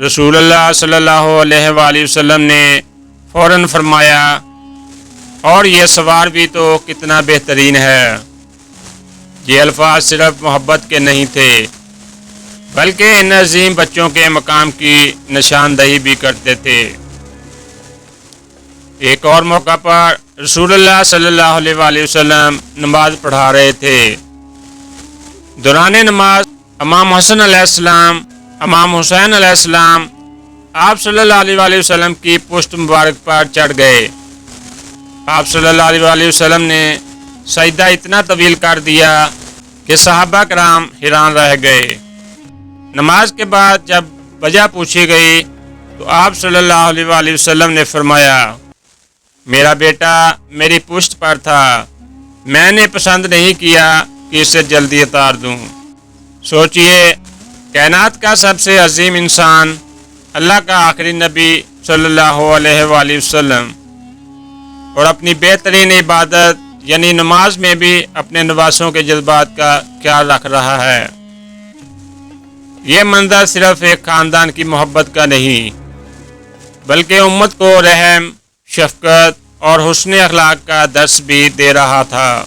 رسول اللہ صلی اللہ علیہ وآلہ وسلم نے فوراً فرمایا، اور یہ سوار بھی تو کتنا بہترین ہے۔ یہ الفاظ صرف محبت کے نہیں تھے بلکہ ان عظیم بچوں کے مقام کی نشاندہی بھی کرتے تھے۔ ایک اور موقع پر رسول اللہ صلی اللہ علیہ وآلہ وسلم نماز پڑھا رہے تھے۔ دوران نماز امام حسن علیہ السلام، امام حسین علیہ السلام آپ صلی اللہ علیہ وآلہ وسلم کی پشت مبارک پر چڑھ گئے۔ آپ صلی اللہ علیہ وآلہ وسلم نے سجدہ اتنا طویل کر دیا کہ صحابہ کرام حیران رہ گئے۔ نماز کے بعد جب وجہ پوچھی گئی تو آپ صلی اللہ علیہ وآلہ وسلم نے فرمایا، میرا بیٹا میری پشت پر تھا، میں نے پسند نہیں کیا کہ اسے جلدی اتار دوں۔ سوچئے، کائنات کا سب سے عظیم انسان، اللہ کا آخری نبی صلی اللہ علیہ وآلہ وسلم، اور اپنی بہترین عبادت یعنی نماز میں بھی اپنے نواسوں کے جذبات کا خیال رکھ رہا ہے۔ یہ منظر صرف ایک خاندان کی محبت کا نہیں بلکہ امت کو رحم، شفقت اور حسن اخلاق کا درس بھی دے رہا تھا۔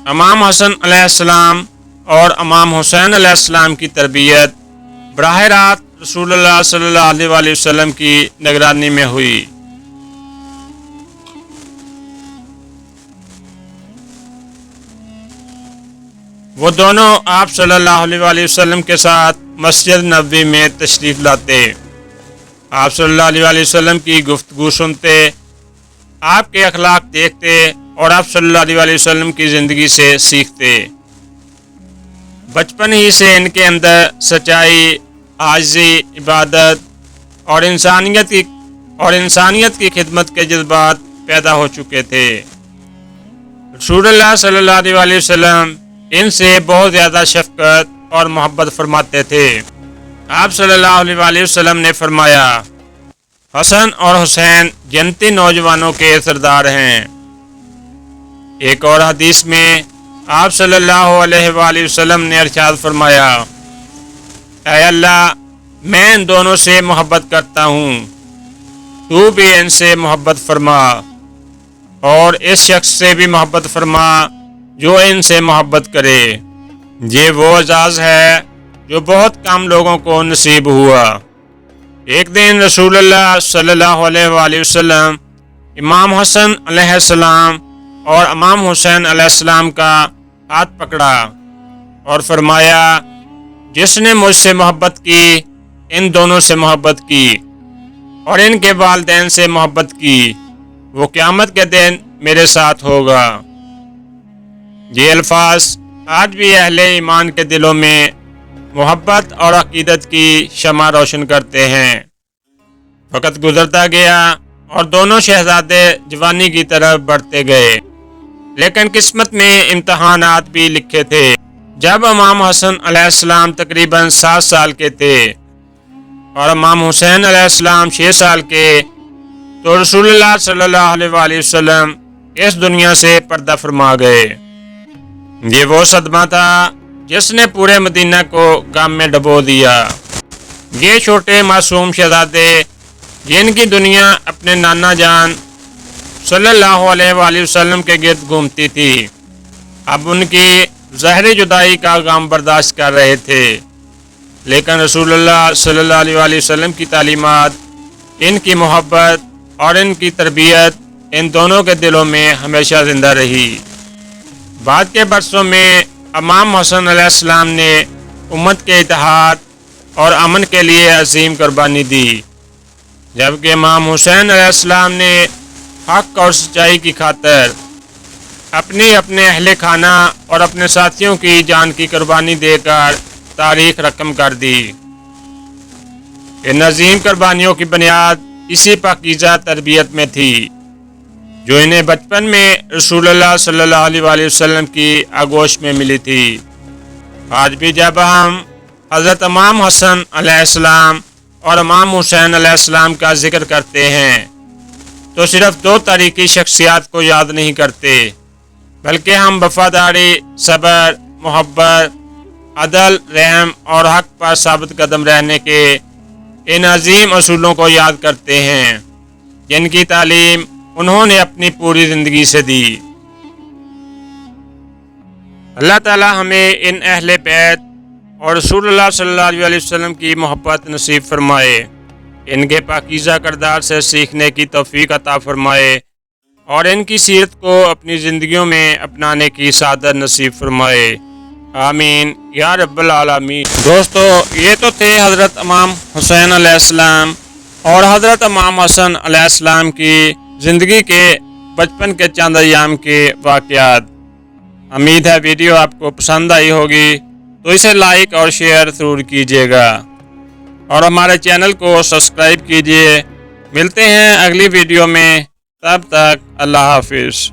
امام حسن علیہ السلام اور امام حسین علیہ السلام کی تربیت براہ راست رسول اللہ صلی اللہ علیہ وآلہ وسلم کی نگرانی میں ہوئی۔ وہ دونوں آپ صلی اللہ علیہ وآلہ وسلم کے ساتھ مسجد نبوی میں تشریف لاتے، آپ صلی اللہ علیہ وآلہ وسلم کی گفتگو سنتے، آپ کے اخلاق دیکھتے اور آپ صلی اللہ علیہ وآلہ وسلم کی زندگی سے سیکھتے۔ بچپن ہی سے ان کے اندر سچائی، عاجزی، عبادت اور انسانیت کی خدمت کے جذبات پیدا ہو چکے تھے۔ رسول اللہ صلی اللہ علیہ وآلہ وسلم ان سے بہت زیادہ شفقت اور محبت فرماتے تھے۔ آپ صلی اللہ علیہ وآلہ وسلم نے فرمایا، حسن اور حسین جنتی نوجوانوں کے سردار ہیں۔ ایک اور حدیث میں آپ صلی اللہ علیہ وآلہ وسلم نے ارشاد فرمایا، اے اللہ، میں ان دونوں سے محبت کرتا ہوں، تو بھی ان سے محبت فرما، اور اس شخص سے بھی محبت فرما جو ان سے محبت کرے۔ یہ وہ اعزاز ہے جو بہت کم لوگوں کو نصیب ہوا۔ ایک دن رسول اللہ صلی اللہ علیہ وآلہ وسلم امام حسن علیہ السلام اور امام حسین علیہ السلام کا ہاتھ پکڑا اور فرمایا، جس نے مجھ سے محبت کی ان دونوں سے محبت کی اور ان کے والدین سے محبت کی، وہ قیامت کے دن میرے ساتھ ہوگا۔ یہ الفاظ آج بھی اہل ایمان کے دلوں میں محبت اور عقیدت کی شمع روشن کرتے ہیں۔ وقت گزرتا گیا اور دونوں شہزادے جوانی کی طرف بڑھتے گئے، لیکن قسمت میں امتحانات بھی لکھے تھے۔ جب امام حسن علیہ السلام تقریباً 7 سال کے تھے اور امام حسین علیہ السلام 6 سال کے، تو رسول اللہ صلی اللہ علیہ وآلہ وسلم اس دنیا سے پردہ فرما گئے۔ یہ وہ صدمہ تھا جس نے پورے مدینہ کو غم میں ڈبو دیا۔ یہ چھوٹے معصوم شہزادے جن کی دنیا اپنے نانا جان صلی اللہ علیہ وآلہ وسلم کے گرد گھومتی تھی، اب ان کی ظاہری جدائی کا غم برداشت کر رہے تھے، لیکن رسول اللہ صلی اللہ علیہ وآلہ وسلم کی تعلیمات، ان کی محبت اور ان کی تربیت ان دونوں کے دلوں میں ہمیشہ زندہ رہی۔ بعد کے برسوں میں امام حسن علیہ السلام نے امت کے اتحاد اور امن کے لیے عظیم قربانی دی، جبکہ امام حسین علیہ السلام نے حق اور سچائی کی خاطر اپنے اہل خانہ اور اپنے ساتھیوں کی جان کی قربانی دے کر تاریخ رقم کر دی۔ ان عظیم قربانیوں کی بنیاد اسی پاکیزہ تربیت میں تھی جو انہیں بچپن میں رسول اللہ صلی اللہ علیہ وآلہ وسلم کی آغوش میں ملی تھی۔ آج بھی جب ہم حضرت امام حسن علیہ السلام اور امام حسین علیہ السلام کا ذکر کرتے ہیں تو صرف 2 تاریخی شخصیات کو یاد نہیں کرتے، بلکہ ہم وفاداری، صبر، محبت، عدل، رحم اور حق پر ثابت قدم رہنے کے ان عظیم اصولوں کو یاد کرتے ہیں جن کی تعلیم انہوں نے اپنی پوری زندگی سے دی۔ اللہ تعالی ہمیں ان اہل بیت اور رسول اللہ صلی اللہ علیہ وسلم کی محبت نصیب فرمائے، ان کے پاکیزہ کردار سے سیکھنے کی توفیق عطا فرمائے اور ان کی سیرت کو اپنی زندگیوں میں اپنانے کی سعادت نصیب فرمائے، آمین یا رب العالمین۔ دوستو، یہ تو تھے حضرت امام حسین علیہ السلام اور حضرت امام حسن علیہ السلام کی زندگی کے بچپن کے چند ایام کے واقعات۔ امید ہے ویڈیو آپ کو پسند آئی ہوگی، تو اسے لائک اور شیئر ضرور کیجیے گا اور ہمارے چینل کو سبسکرائب کیجیے۔ ملتے ہیں اگلی ویڈیو میں، تب تک اللہ حافظ۔